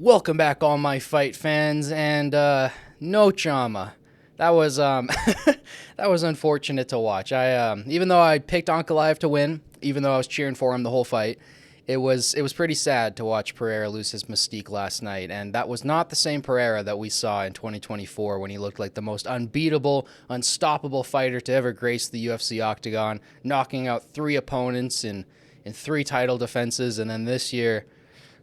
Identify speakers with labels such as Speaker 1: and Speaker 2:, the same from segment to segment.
Speaker 1: Welcome back, all my fight fans, and no Chama. That was that was unfortunate to watch. I even though I picked Ankalaev to win, even though I was cheering for him the whole fight, it was pretty sad to watch Pereira lose his mystique last night, and that was not the same Pereira that we saw in 2024 when he looked like the most unbeatable, unstoppable fighter to ever grace the UFC octagon, knocking out three opponents in three title defenses, and then this year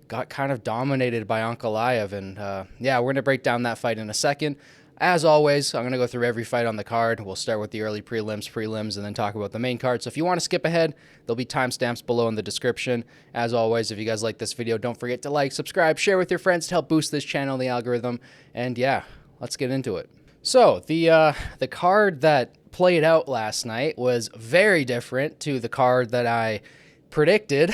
Speaker 1: got kind of dominated by Ankalaev. And yeah, we're going to break down that fight in a second. As always, I'm going to go through every fight on the card. We'll start with the early prelims, and then talk about the main card. So if you want to skip ahead, there'll be timestamps below in the description. As always, if you guys like this video, don't forget to like, subscribe, share with your friends to help boost this channel, the algorithm. And yeah, let's get into it. So the card that played out last night was very different to the card that I predicted.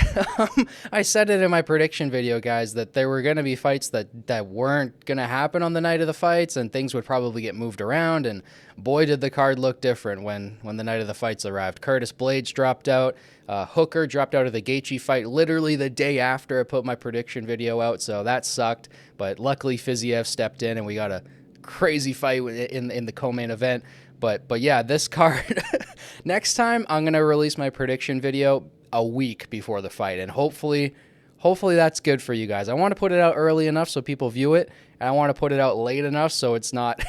Speaker 1: I said it in my prediction video, guys, that there were going to be fights that weren't going to happen on the night of the fights, and things would probably get moved around, and boy did the card look different when the night of the fights arrived. Curtis Blades dropped out. Hooker dropped out of the Gaethje fight literally the day after I put my prediction video out, so that sucked, but luckily Fiziev stepped in and we got a crazy fight in the co-main event. But yeah, this card, next time I'm going to release my prediction video a week before the fight, and hopefully that's good for you guys. I want to put it out early enough so people view it, and I want to put it out late enough so it's not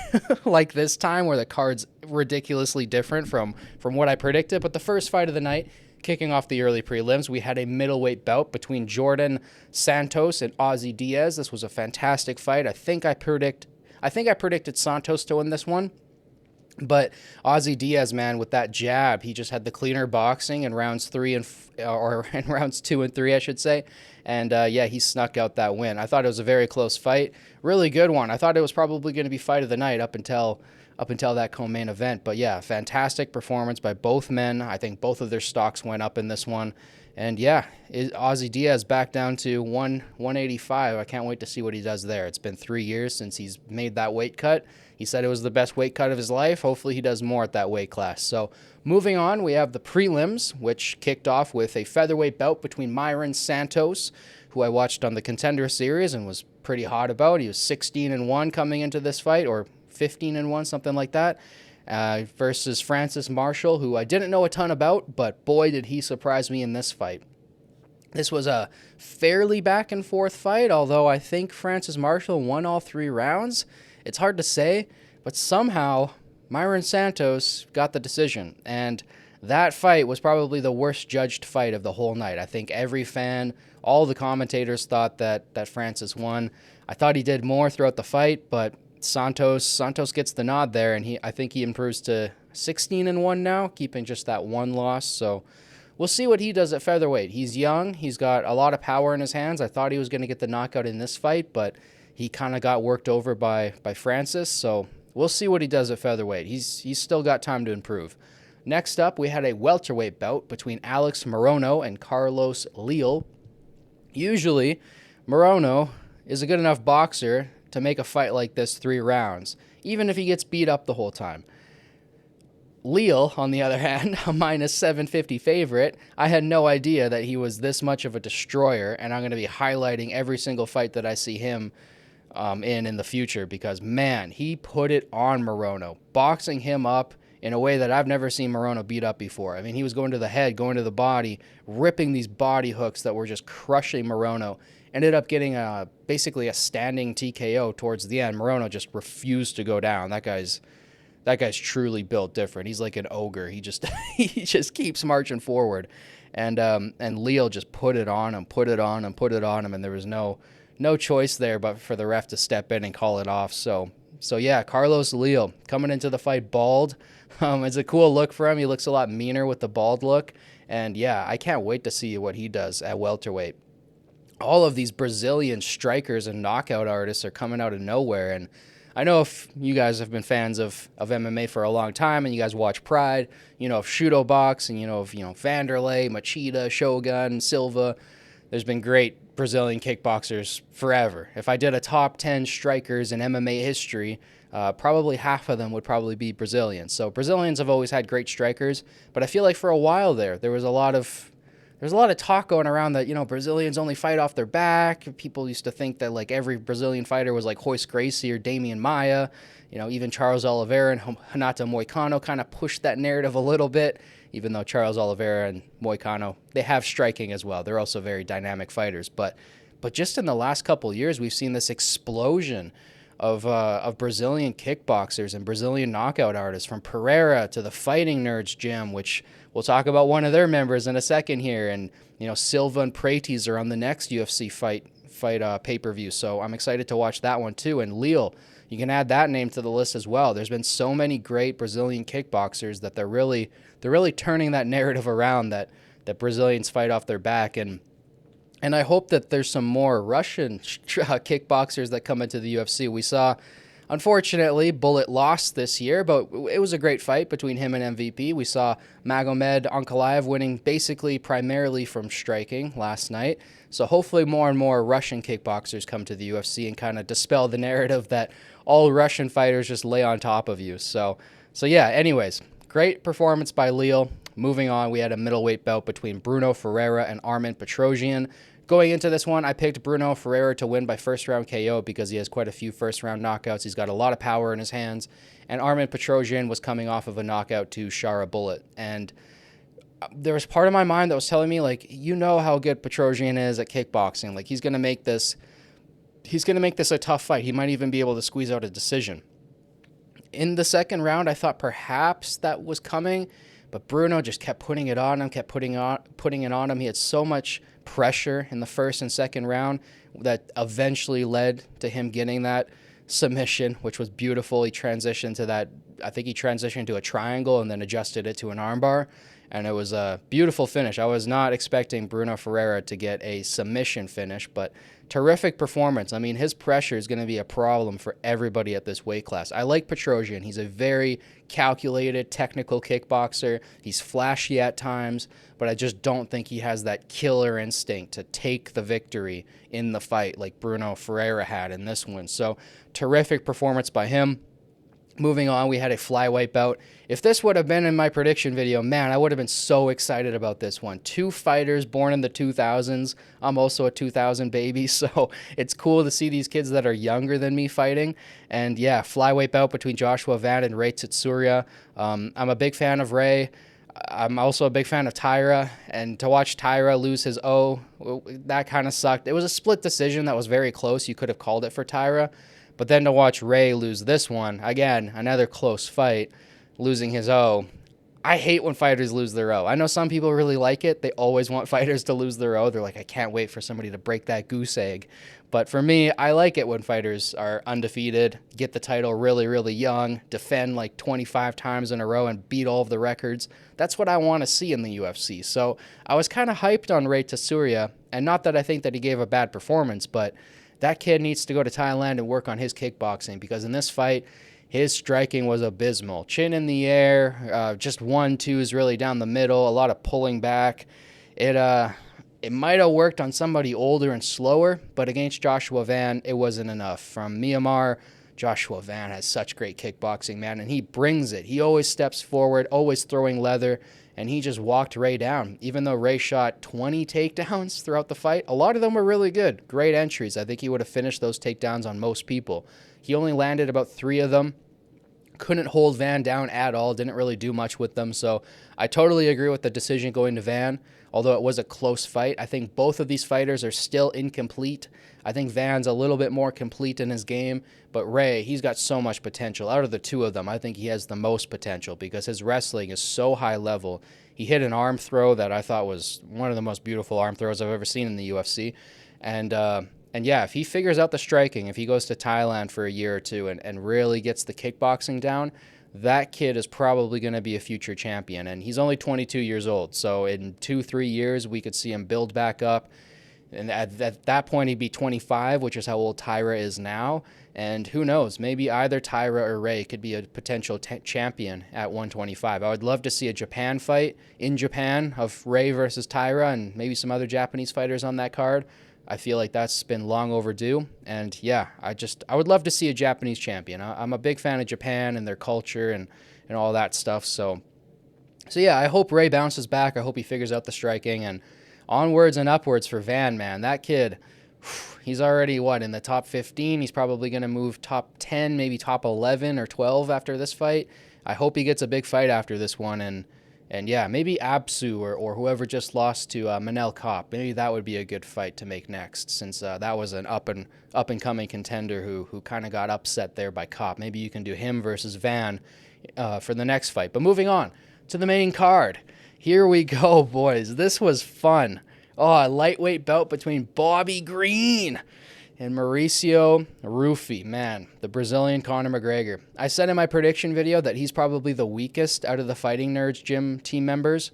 Speaker 1: like this time where the card's ridiculously different from what I predicted. But the first fight of the night, kicking off the early prelims, we had a middleweight bout between Djorden Santos and Ozzy Diaz. This was a fantastic fight. I think I predicted Santos to win this one. But Ozzy Diaz, man, with that jab, he just had the cleaner boxing in rounds in rounds 2 and 3, I should say. And yeah, he snuck out that win. I thought it was a very close fight, really good one. I thought it was probably going to be fight of the night up until that co-main event. But yeah, fantastic performance by both men. I think both of their stocks went up in this one. And yeah, Ozzy Diaz back down to 185. I can't wait to see what he does there. It's been 3 years since he's made that weight cut. He said it was the best weight cut of his life. Hopefully he does more at that weight class. So moving on, we have the prelims, which kicked off with a featherweight bout between Mairon Santos, who I watched on the Contender Series and was pretty hot about. He was 16-1 coming into this fight, or 15-1, something like that, versus Francis Marshall, who I didn't know a ton about, but boy, did he surprise me in this fight. This was a fairly back-and-forth fight, although I think Francis Marshall won all 3 rounds. It's hard to say, but somehow Mairon Santos got the decision, and that fight was probably the worst judged fight of the whole night. I think every fan, all the commentators thought that Francis won. I thought he did more throughout the fight, but Santos gets the nod there, and I think he improves to 16-1 now, keeping just that one loss. So we'll see what he does at featherweight. He's young. He's got a lot of power in his hands. I thought he was going to get the knockout in this fight, but he kind of got worked over by Francis, so we'll see what he does at featherweight. He's still got time to improve. Next up, we had a welterweight bout between Alex Morono and Carlos Leal. Usually, Morono is a good enough boxer to make a fight like this 3 rounds, even if he gets beat up the whole time. Leal, on the other hand, a minus 750 favorite, I had no idea that he was this much of a destroyer, and I'm going to be highlighting every single fight that I see him in the future, because man, he put it on Morono, boxing him up in a way that I've never seen Morono beat up before. I mean, he was going to the head, going to the body, ripping these body hooks that were just crushing Morono. Ended up getting basically a standing TKO towards the end. Morono just refused to go down. That guy's truly built different. He's like an ogre. He just keeps marching forward, and Leal just put it on him, and there was no choice there but for the ref to step in and call it off. So yeah, Carlos Leal coming into the fight bald. It's a cool look for him. He looks a lot meaner with the bald look. And yeah, I can't wait to see what he does at welterweight. All of these Brazilian strikers and knockout artists are coming out of nowhere. And I know if you guys have been fans of MMA for a long time and you guys watch Pride, you know of Shudo Box, and you know of Vanderlei, Machida, Shogun, Silva. There's been great Brazilian kickboxers forever. If I did a top 10 strikers in MMA history, probably half of them would probably be Brazilians. So Brazilians have always had great strikers, but I feel like for a while there was a lot of there's a lot of talk going around that, Brazilians only fight off their back. People used to think that, like, every Brazilian fighter was like Royce Gracie or Damian Maia. Even Charles Oliveira and Renato Moicano kind of pushed that narrative a little bit, even though Charles Oliveira and Moicano, they have striking as well. They're also very dynamic fighters. But just in the last couple of years, we've seen this explosion of Brazilian kickboxers and Brazilian knockout artists, from Pereira to the Fighting Nerds Gym, which we'll talk about one of their members in a second here. And, Silva and Prates are on the next UFC fight pay-per-view. So I'm excited to watch that one too. And Leal, you can add that name to the list as well. There's been so many great Brazilian kickboxers that they're really turning that narrative around, that Brazilians fight off their back. And I hope that there's some more Russian kickboxers that come into the UFC. We saw, unfortunately, Bullet lost this year, but it was a great fight between him and MVP. We saw Magomed Ankalaev winning basically primarily from striking last night. So hopefully more and more Russian kickboxers come to the UFC and kind of dispel the narrative that all Russian fighters just lay on top of you. So yeah, anyways, great performance by Leal. Moving on, we had a middleweight bout between Brunno Ferreira and Armen Petrosyan. Going into this one, I picked Brunno Ferreira to win by first-round KO because he has quite a few first-round knockouts. He's got a lot of power in his hands. And Armen Petrosyan was coming off of a knockout to Shara Bullet. And there was part of my mind that was telling me, like, how good Petrosyan is at kickboxing. Like, he's going to make this a tough fight. He might even be able to squeeze out a decision. In the second round, I thought perhaps that was coming, but Brunno just kept putting it on him, putting it on him. He had so much pressure in the first and second round that eventually led to him getting that submission, which was beautiful. He transitioned to a triangle and then adjusted it to an armbar, and it was a beautiful finish. I was not expecting Brunno Ferreira to get a submission finish, but terrific performance. I mean, his pressure is going to be a problem for everybody at this weight class. I like Petrosyan. He's a very calculated, technical kickboxer. He's flashy at times, but I just don't think he has that killer instinct to take the victory in the fight like Brunno Ferreira had in this one. So, terrific performance by him. Moving on, we had a flyweight bout. If this would have been in my prediction video, man, I would have been so excited about this one. Two fighters born in the 2000s. I'm also a 2000 baby, so it's cool to see these kids that are younger than me fighting. And yeah, flyweight bout between Joshua Van and Rei Tsuruya. I'm a big fan of Rei. I'm also a big fan of Tyra, and to watch Tyra lose his O, that kind of sucked. It was a split decision that was very close. You could have called it for Tyra. But then to watch Rei lose this one, again, another close fight, losing his O. I hate when fighters lose their O. I know some people really like it. They always want fighters to lose their O. They're like, I can't wait for somebody to break that goose egg. But for me, I like it when fighters are undefeated, get the title really, really young, defend like 25 times in a row and beat all of the records. That's what I want to see in the UFC. So I was kind of hyped on Rei Tsuruya, and not that I think that he gave a bad performance, but that kid needs to go to Thailand and work on his kickboxing, because in this fight, his striking was abysmal. Chin in the air, just 1-2s really down the middle, a lot of pulling back. It might have worked on somebody older and slower, but against Joshua Van, it wasn't enough. From Myanmar, Joshua Van has such great kickboxing, man, and he brings it. He always steps forward, always throwing leather, and he just walked Rei down. Even though Rei shot 20 takedowns throughout the fight, a lot of them were really good. Great entries. I think he would have finished those takedowns on most people. He only landed about 3 of them. Couldn't hold Van down at all. Didn't really do much with them. So I totally agree with the decision going to Van. Although it was a close fight, I think both of these fighters are still incomplete. I think Van's a little bit more complete in his game, but Rei, he's got so much potential. Out of the two of them, I think he has the most potential because his wrestling is so high level. He hit an arm throw that I thought was one of the most beautiful arm throws I've ever seen in the UFC. And yeah, if he figures out the striking, if he goes to Thailand for a year or two and really gets the kickboxing down, that kid is probably going to be a future champion. And he's only 22 years old. So in 2-3 years, we could see him build back up. And at that point, he'd be 25, which is how old Tyra is now. And who knows, maybe either Tyra or Rei could be a potential champion at 125. I would love to see a Japan fight in Japan of Rei versus Tyra and maybe some other Japanese fighters on that card. I feel like that's been long overdue. And yeah, I would love to see a Japanese champion. I'm a big fan of Japan and their culture and all that stuff. So yeah, I hope Rei bounces back. I hope he figures out the striking. And onwards and upwards for Van, man. That kid, he's already, in the top 15? He's probably going to move top 10, maybe top 11 or 12 after this fight. I hope he gets a big fight after this one, and yeah, maybe Absu or whoever just lost to Manel Kopp. Maybe that would be a good fight to make next, since that was an up and coming contender who kind of got upset there by Kopp. Maybe you can do him versus Van for the next fight. But moving on to the main card. Here we go, boys. This was fun. Oh, a lightweight bout between Bobby Green and Mauricio Ruffy. Man, the Brazilian Conor McGregor. I said in my prediction video that he's probably the weakest out of the Fighting Nerds gym team members.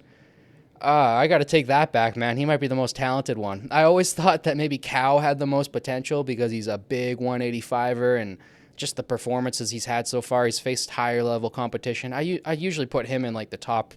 Speaker 1: I got to take that back, man. He might be the most talented one. I always thought that maybe Cow had the most potential because he's a big 185er and just the performances he's had so far. He's faced higher level competition. I usually put him in like the top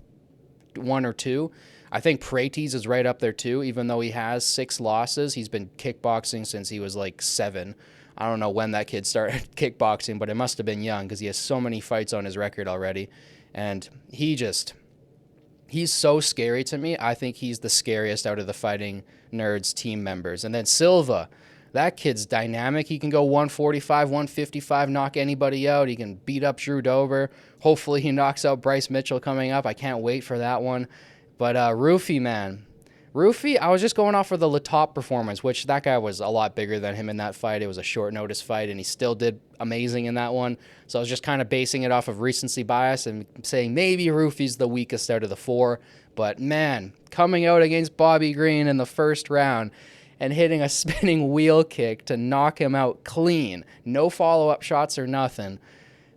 Speaker 1: 1 or 2. I think Prates is right up there too, even though he has 6 losses. He's been kickboxing since he was like 7. I don't know when that kid started kickboxing, but it must have been young because he has so many fights on his record already. And he's so scary to me. I think he's the scariest out of the Fighting Nerds team members. And then Silva, that kid's dynamic. He can go 145, 155, knock anybody out. He can beat up Drew Dober. Hopefully he knocks out Bryce Mitchell coming up. I can't wait for that one. But Ruffy, man. Ruffy, I was just going off of the Latop performance, which that guy was a lot bigger than him in that fight. It was a short notice fight, and he still did amazing in that one. So I was just kind of basing it off of recency bias and saying maybe Ruffy's the weakest out of the 4. But, man, coming out against Bobby Green in the first round and hitting a spinning wheel kick to knock him out clean. No follow-up shots or nothing.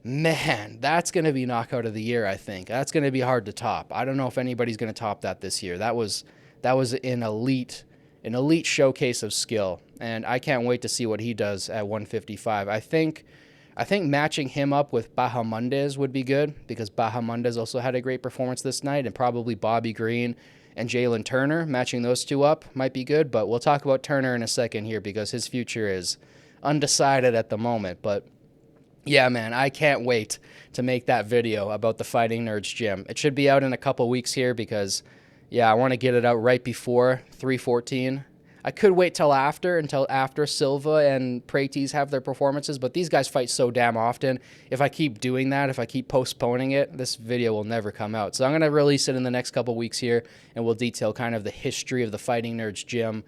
Speaker 1: Man, that's going to be knockout of the year, I think. That's going to be hard to top. I don't know if anybody's going to top that this year. That was an elite showcase of skill, and I can't wait to see what he does at 155. I think matching him up with Bahamondes would be good because Bahamondes also had a great performance this night, and probably Bobby Green and Jalin Turner, matching those two up might be good, but we'll talk about Turner in a second here because his future is undecided at the moment. But yeah, man, I can't wait to make that video about the Fighting Nerds gym. It should be out in a couple weeks here because, yeah, I want to get it out right before 314. I could wait until after Silva and Prates have their performances, but these guys fight so damn often. If I keep doing that, if I keep postponing it, this video will never come out. So I'm going to release it in the next couple weeks here, and we'll detail kind of the history of the Fighting Nerds gym.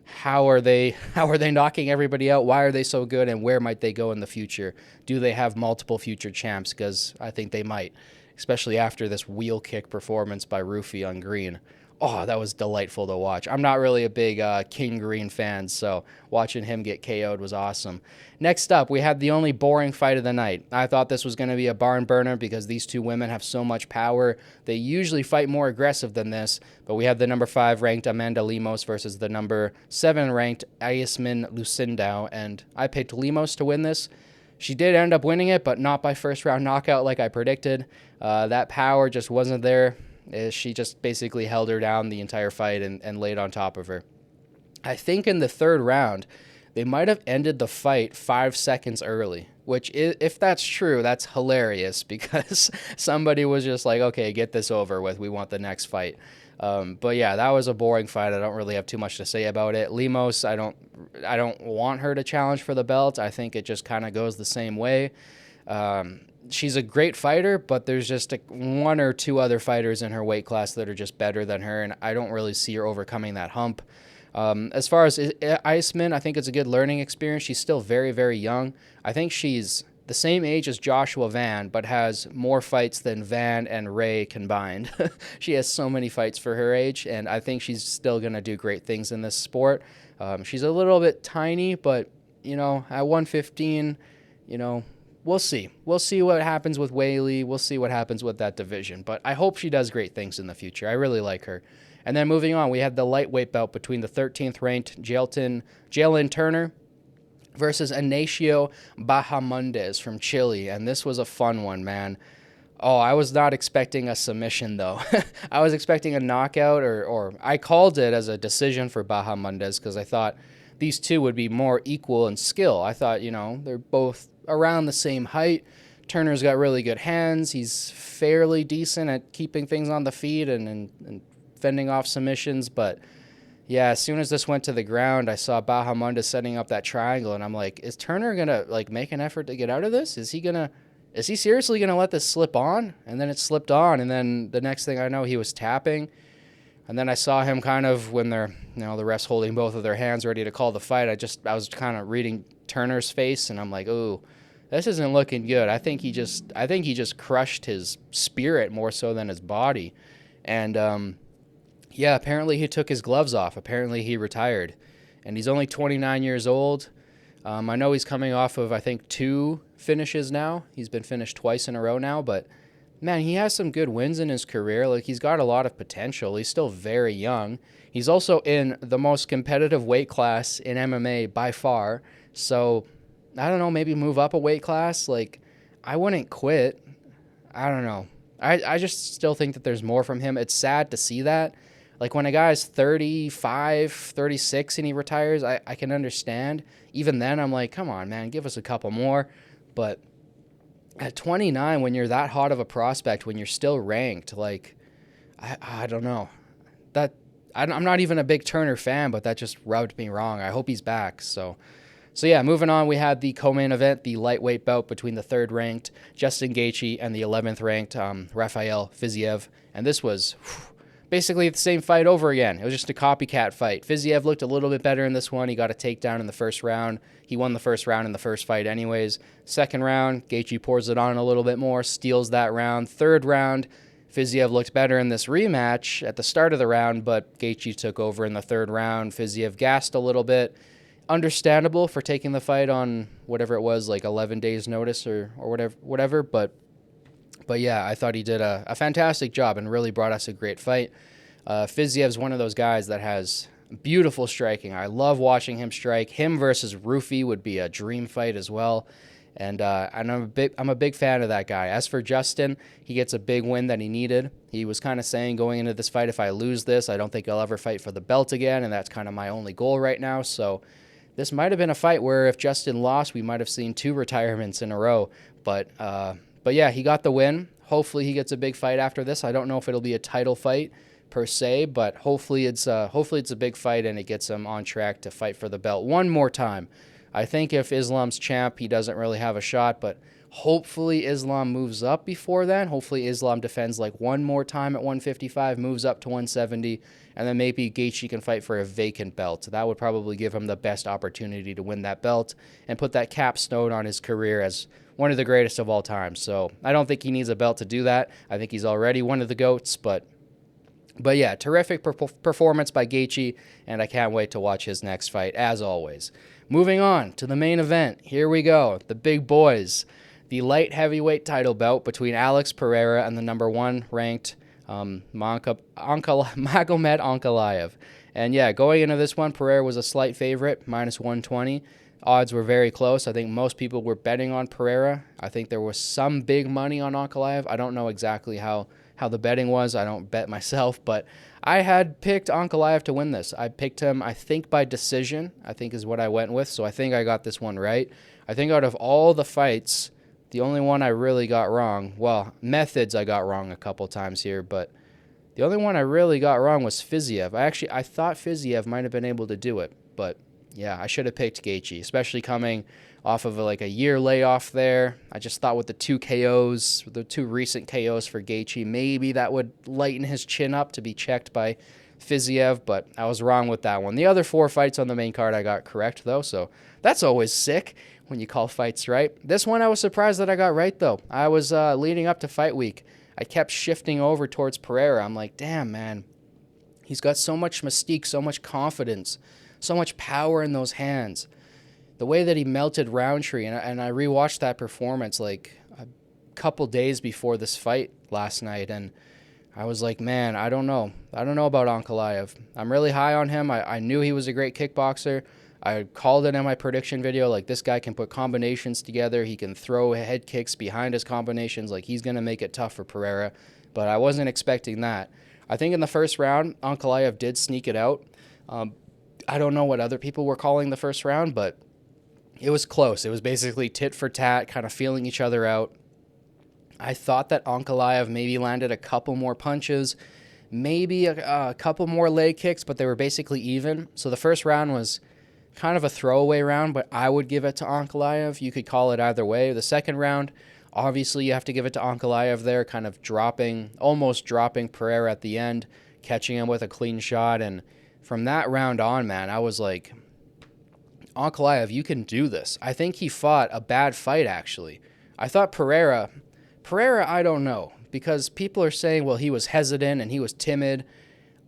Speaker 1: How are they knocking everybody out? Why are they so good, and where might they go in the future? Do they have multiple future champs? Because I think they might, especially after this wheel kick performance by Ruffy on Green. Oh, that was delightful to watch. I'm not really a big King Green fan, so watching him get KO'd was awesome. Next up, we had the only boring fight of the night. I thought this was going to be a barn burner because these two women have so much power. They usually fight more aggressive than this, but we had the number 5 ranked Amanda Lemos versus the number 7 ranked Iasmin Lucindo, and I picked Lemos to win this. She did end up winning it, but not by first round knockout like I predicted. That power just wasn't there. She just basically held her down the entire fight and laid on top of her. I think in the 3rd round, they might have ended the fight 5 seconds early, which, if that's true, that's hilarious because somebody was just like, okay, get this over with. We want the next fight. But yeah, that was a boring fight. I don't really have too much to say about it. Lemos, I don't want her to challenge for the belt. I think it just kind of goes the same way. She's a great fighter, but there's just 1 or 2 other fighters in her weight class that are just better than her, and I don't really see her overcoming that hump. As far as Iasmin, I think it's a good learning experience. She's still very, very young. I think she's the same age as Joshua Van, but has more fights than Van and Ray combined. She has so many fights for her age, and I think she's still going to do great things in this sport. She's a little bit tiny, but, at 115, we'll see. We'll see what happens with Weili. We'll see what happens with that division. But I hope she does great things in the future. I really like her. And then moving on, we had the lightweight bout between the 13th ranked Jalin Turner versus Ignacio Bahamondes from Chile. And this was a fun one, man. Oh, I was not expecting a submission, though. I was expecting a knockout, or I called it as a decision for Bahamondes because I thought these two would be more equal in skill. I thought, they're both around the same height. Turner's got really good hands. He's fairly decent at keeping things on the feet and fending off submissions. But, Yeah, as soon as this went to the ground, I saw Bahamondes setting up that triangle, and I'm like, is Turner gonna like make an effort to get out of this? Is he seriously gonna let this slip on? And then it slipped on, and then the next thing I know, he was tapping. And then I saw him kind of when they're, the refs holding both of their hands ready to call the fight. I was kind of reading Turner's face, and I'm like, ooh, this isn't looking good. I think he just crushed his spirit more so than his body. And yeah, apparently he took his gloves off. Apparently he retired, and he's only 29 years old. I know he's coming off of, I think, 2 finishes now. He's been finished twice in a row now, but man, he has some good wins in his career. Like, he's got a lot of potential. He's still very young. He's also in the most competitive weight class in MMA by far. So, I don't know, maybe move up a weight class. Like, I wouldn't quit. I don't know. I just still think that there's more from him. It's sad to see that. Like, when a guy's 35, 36 and he retires, I can understand. Even then, I'm like, come on, man, give us a couple more. But at 29, when you're that hot of a prospect, when you're still ranked, like, I don't know. I'm not even a big Turner fan, but that just rubbed me wrong. I hope he's back. So yeah, moving on, we had the co-main event, the lightweight bout between the 3rd-ranked Justin Gaethje and the 11th-ranked Rafael Fiziev. And this was basically the same fight over again. It was just a copycat fight. Fiziev looked a little bit better in this one. He got a takedown in the first round. He won the first round in the first fight anyways. Second round, Gaethje pours it on a little bit more, steals that round. Third round, Fiziev looked better in this rematch at the start of the round, but Gaethje took over in the third round. Fiziev gassed a little bit. Understandable for taking the fight on whatever it was, like 11 days notice or whatever. But yeah, I thought he did a fantastic job and really brought us a great fight. Fiziev's one of those guys that has beautiful striking. I love watching him strike. Him versus Ruffy would be a dream fight as well. And I'm a big fan of that guy. As for Justin, he gets a big win that he needed. He was kind of saying going into this fight, if I lose this, I don't think I'll ever fight for the belt again, and that's kind of my only goal right now. So this might have been a fight where if Justin lost, we might have seen 2 retirements in a row. But yeah, he got the win. Hopefully he gets a big fight after this. I don't know if it'll be a title fight per se, but hopefully it's a big fight and it gets him on track to fight for the belt one more time. I think if Islam's champ, he doesn't really have a shot, but hopefully Islam moves up before then. Hopefully Islam defends like one more time at 155, moves up to 170, and then maybe Gaethje can fight for a vacant belt. That would probably give him the best opportunity to win that belt and put that capstone on his career as one of the greatest of all time. So I don't think he needs a belt to do that. I think he's already one of the GOATs, but yeah, terrific performance by Gaethje, and I can't wait to watch his next fight, as always. Moving on to the main event. Here we go. The big boys. The light heavyweight title bout between Alex Pereira and the number 1 ranked Magomed Ankalaev. And yeah, going into this one, Pereira was a slight favorite, minus 120. Odds were very close. I think most people were betting on Pereira. I think there was some big money on Ankalaev. I don't know exactly how the betting was. I don't bet myself, but I had picked Ankalaev to win this. I picked him, I think, by decision, I think is what I went with, so I think I got this one right. I think out of all the fights, the only one I really got wrong, well, methods I got wrong a couple times here, but the only one I really got wrong was Fiziev. I thought Fiziev might have been able to do it, but yeah, I should have picked Gaethje, especially coming off of a year layoff there. I just thought with the 2 KOs, the 2 recent KOs for Gaethje, maybe that would lighten his chin up to be checked by Fiziev, but I was wrong with that one. The other 4 fights on the main card I got correct, though, so that's always sick when you call fights right. This one I was surprised that I got right, though. I was leading up to fight week. I kept shifting over towards Pereira. I'm like, damn, man. He's got so much mystique, so much confidence, so much power in those hands. The way that he melted Roundtree, and I rewatched that performance like a couple days before this fight last night, and I was like, man, I don't know. I don't know about Ankalaev. I'm really high on him. I knew he was a great kickboxer. I called it in my prediction video, like, this guy can put combinations together. He can throw head kicks behind his combinations. Like, he's going to make it tough for Pereira, but I wasn't expecting that. I think in the first round, Ankalaev did sneak it out. I don't know what other people were calling the first round, but it was close. It was basically tit for tat, kind of feeling each other out. I thought that Ankalaev maybe landed a couple more punches, maybe a couple more leg kicks, but they were basically even. So the first round was kind of a throwaway round, but I would give it to Ankalaev. You could call it either way. The second round, obviously you have to give it to Ankalaev there, kind of almost dropping Pereira at the end, catching him with a clean shot. And from that round on, man, I was like, Ankalaev, you can do this. I think he fought a bad fight, actually. I thought Pereira, I don't know, because people are saying, well, he was hesitant and he was timid.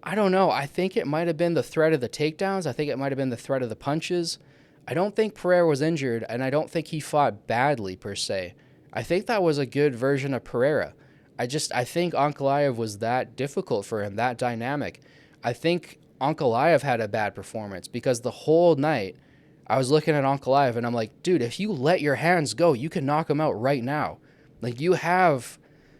Speaker 1: I don't know. I think it might have been the threat of the takedowns. I think it might have been the threat of the punches. I don't think Pereira was injured, and I don't think he fought badly, per se. I think that was a good version of Pereira. I think Ankalaev was that difficult for him, that dynamic. I think Ankalaev had a bad performance because the whole night I was looking at Ankalaev and I'm like, dude, if you let your hands go, you can knock him out right now. Like, you have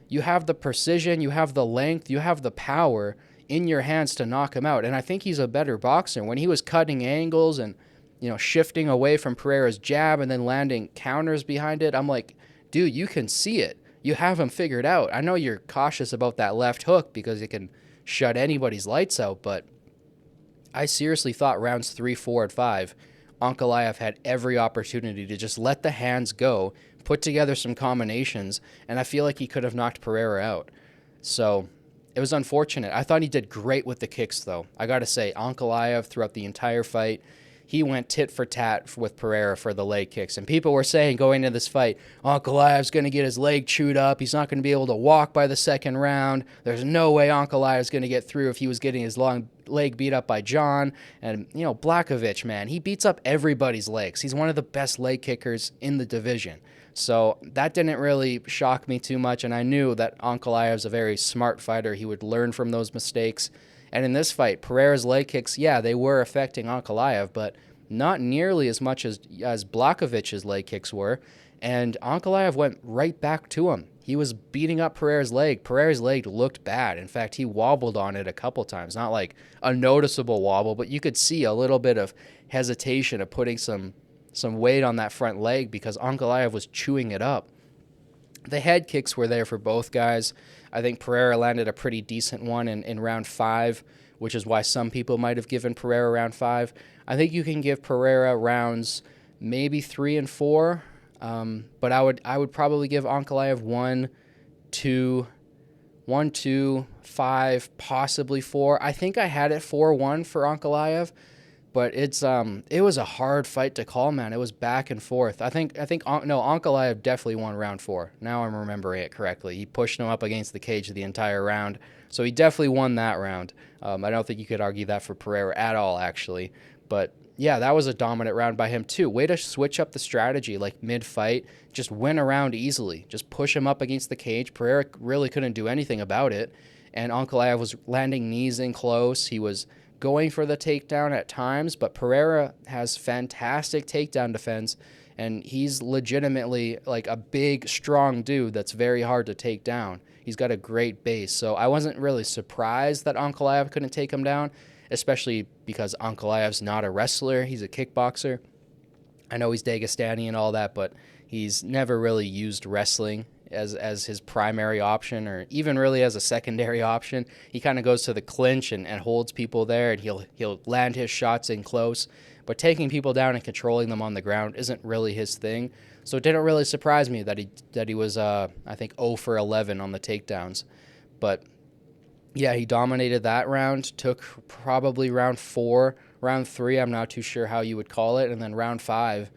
Speaker 1: the precision, you have the length, you have the power in your hands to knock him out. And I think he's a better boxer. When he was cutting angles and, shifting away from Pereira's jab and then landing counters behind it, I'm like, dude, you can see it. You have him figured out. I know you're cautious about that left hook because it can shut anybody's lights out, but I seriously thought rounds 3, 4, and 5, Ankalaev had every opportunity to just let the hands go, put together some combinations, and I feel like he could have knocked Pereira out. So it was unfortunate. I thought he did great with the kicks, though. I got to say, Ankalaev, throughout the entire fight, he went tit for tat with Pereira for the leg kicks. And people were saying going into this fight, Ankalaev's going to get his leg chewed up. He's not going to be able to walk by the second round. There's no way Ankalaev's going to get through if he was getting his long leg beat up by John. And, Blachowicz, man, he beats up everybody's legs. He's one of the best leg kickers in the division. So that didn't really shock me too much. And I knew that Ankalaev's a very smart fighter. He would learn from those mistakes. And in this fight, Pereira's leg kicks, yeah, they were affecting Ankalaev, but not nearly as much as Blachowicz's leg kicks were. And Ankalaev went right back to him. He was beating up Pereira's leg. Pereira's leg looked bad. In fact, he wobbled on it a couple times. Not like a noticeable wobble, but you could see a little bit of hesitation of putting some weight on that front leg because Ankalaev was chewing it up. The head kicks were there for both guys. I think Pereira landed a pretty decent one in round 5, which is why some people might have given Pereira round 5. I think you can give Pereira rounds maybe 3 and 4, but I would probably give Ankalaev 1, 2, 5, possibly 4. I think I had it 4-1 for Ankalaev, but it was a hard fight to call, man. It was back and forth. Ankalaev definitely won round 4. Now I'm remembering it correctly. He pushed him up against the cage the entire round, so he definitely won that round. I don't think you could argue that for Pereira at all, actually. But yeah, that was a dominant round by him too. Way to switch up the strategy, like mid-fight. Just win a round easily. Just push him up against the cage. Pereira really couldn't do anything about it. And Ankalaev was landing knees in close. He was going for the takedown at times, but Pereira has fantastic takedown defense, and he's legitimately like a big, strong dude that's very hard to take down. He's got a great base, so I wasn't really surprised that Ankalaev couldn't take him down, especially because Ankalaev's not a wrestler. He's a kickboxer. I know he's Dagestani and all that, but he's never really used wrestling as his primary option or even really as a secondary option. He kind of goes to the clinch and holds people there, and he'll land his shots in close. But taking people down and controlling them on the ground isn't really his thing. So it didn't really surprise me that he was, I think, 0 for 11 on the takedowns. But yeah, he dominated that round, took probably round 4. Round 3, I'm not too sure how you would call it. And then round 5,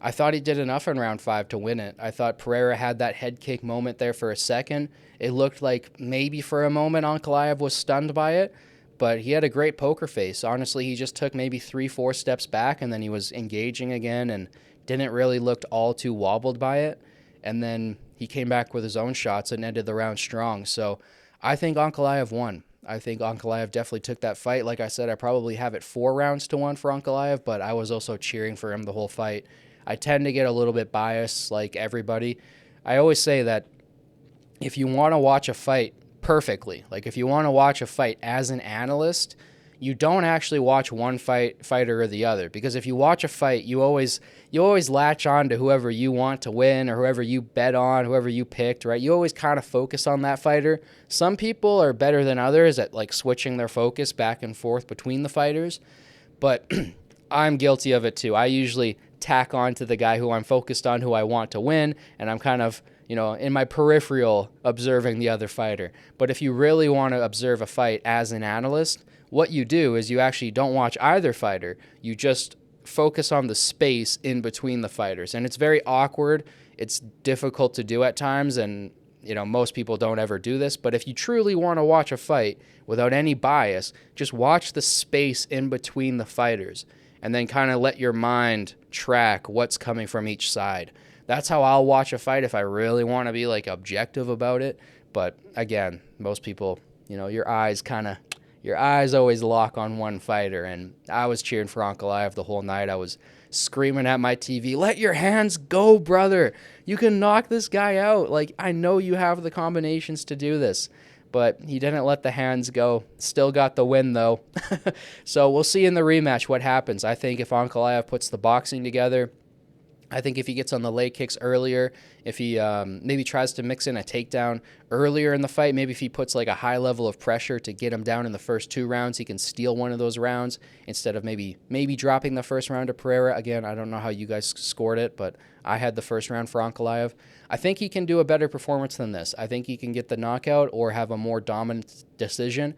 Speaker 1: I thought he did enough in round 5 to win it. I thought Pereira had that head kick moment there for a second. It looked like maybe for a moment Ankalaev was stunned by it, but he had a great poker face. Honestly, he just took maybe 3-4 steps back, and then he was engaging again and didn't really look all too wobbled by it. And then he came back with his own shots and ended the round strong. So I think Ankalaev won. I think Ankalaev definitely took that fight. Like I said, I probably have it 4-1 for Ankalaev, but I was also cheering for him the whole fight. I tend to get a little bit biased, like everybody. I always say that if you want to watch a fight perfectly, like if you want to watch a fight as an analyst, you don't actually watch one fighter or the other, because if you watch a fight, you always latch on to whoever you want to win or whoever you bet on, whoever you picked, right? You always kind of focus on that fighter. Some people are better than others at like switching their focus back and forth between the fighters, but I'm guilty of it too. I usually tack on to the guy who I'm focused on, who I want to win, and I'm kind of, in my peripheral observing the other fighter. But if you really want to observe a fight as an analyst, what you do is you actually don't watch either fighter. You just focus on the space in between the fighters. And it's very awkward. It's difficult to do at times, and most people don't ever do this. But if you truly want to watch a fight without any bias, just watch the space in between the fighters and then kind of let your mind track what's coming from each side. That's how I'll watch a fight if I really want to be like objective about it. But again, most people, your eyes always lock on one fighter. And I was cheering for Ankalaev the whole night. I was screaming at my TV, "Let your hands go, brother. You can knock this guy out. Like, I know you have the combinations to do this." But he didn't let the hands go. Still got the win, though. So we'll see in the rematch what happens. I think if Ankalaev puts the boxing together, I think if he gets on the leg kicks earlier, if he maybe tries to mix in a takedown earlier in the fight, maybe if he puts like a high level of pressure to get him down in the first 2 rounds, he can steal one of those rounds instead of maybe dropping the first round to Pereira. Again, I don't know how you guys scored it, but I had the first round for Ankalaev. I think he can do a better performance than this. I think he can get the knockout or have a more dominant decision.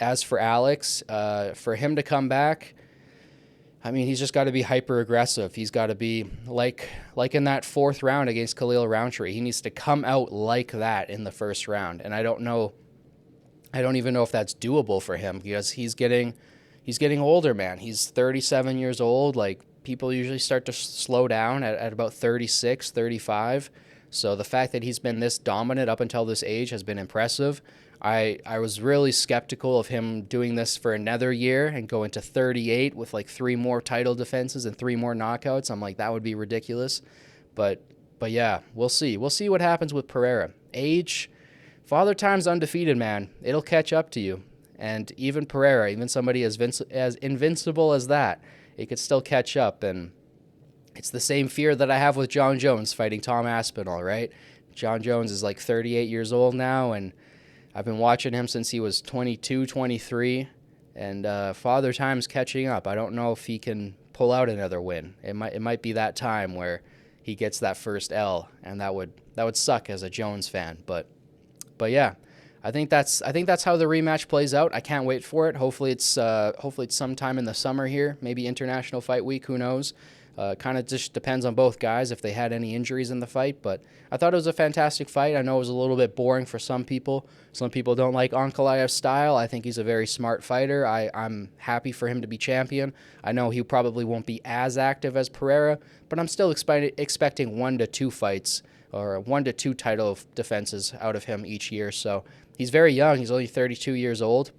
Speaker 1: As for Alex, for him to come back, I mean, he's just got to be hyper aggressive. He's got to be like in that 4th round against Khalil Rountree. He needs to come out like that in the first round. And I don't even know if that's doable for him, because he's getting older, man. He's 37 years old. Like, people usually start to slow down at about 36, 35. So the fact that he's been this dominant up until this age has been impressive. I was really skeptical of him doing this for another year and going to 38 with like 3 more title defenses and 3 more knockouts. I'm like, that would be ridiculous. But yeah, we'll see. We'll see what happens with Pereira. Age, Father Time's undefeated, man. It'll catch up to you. And even Pereira, even somebody as invincible as that, it could still catch up. And it's the same fear that I have with Jon Jones fighting Tom Aspinall, right? Jon Jones is like 38 years old now, and I've been watching him since he was 22, 23, and Father Time's catching up. I don't know if he can pull out another win. It might be that time where he gets that first L, and that would suck as a Jones fan. But yeah, I think that's how the rematch plays out. I can't wait for it. Hopefully it's sometime in the summer here, maybe International Fight Week. Who knows? Kind of just depends on both guys if they had any injuries in the fight. But I thought it was a fantastic fight. I know it was a little bit boring for some people. Some people don't like Ankalaev's style. I think he's a very smart fighter. I'm happy for him to be champion. I know he probably won't be as active as Pereira, but I'm still expecting 1 to 2 fights or 1 to 2 title defenses out of him each year. So he's very young. He's only 32 years old,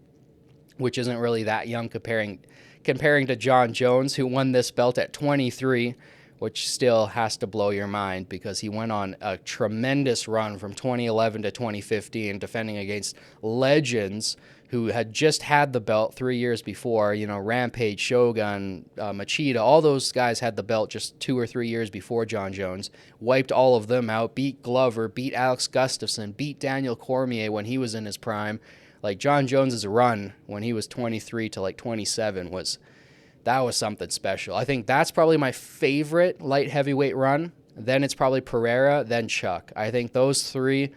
Speaker 1: which isn't really that young comparing to Jon Jones, who won this belt at 23, which still has to blow your mind because he went on a tremendous run from 2011 to 2015, defending against legends who had just had the belt 3 years before. Rampage, Shogun, Machida, all those guys had the belt just 2 or 3 years before Jon Jones. Wiped all of them out, beat Glover, beat Alex Gustafsson, beat Daniel Cormier when he was in his prime. Like, Jon Jones's run when he was 23 to like 27 was something special. I think that's probably my favorite light heavyweight run. Then it's probably Pereira, then Chuck. I think those 3.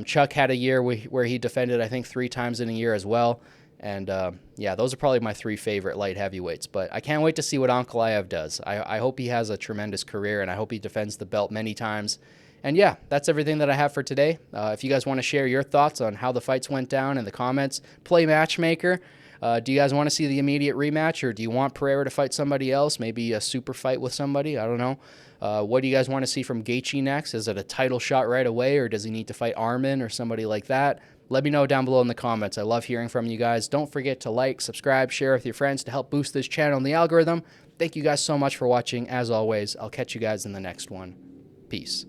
Speaker 1: Chuck had a year where he defended, I think, 3 times in a year as well. And yeah, those are probably my 3 favorite light heavyweights. But I can't wait to see what Ankalaev does. I hope he has a tremendous career, and I hope he defends the belt many times. And yeah, that's everything that I have for today. If you guys want to share your thoughts on how the fights went down in the comments, play matchmaker. Do you guys want to see the immediate rematch, or do you want Pereira to fight somebody else, maybe a super fight with somebody? I don't know. What do you guys want to see from Gaethje next? Is it a title shot right away, or does he need to fight Armen or somebody like that? Let me know down below in the comments. I love hearing from you guys. Don't forget to like, subscribe, share with your friends to help boost this channel and the algorithm. Thank you guys so much for watching. As always, I'll catch you guys in the next one. Peace.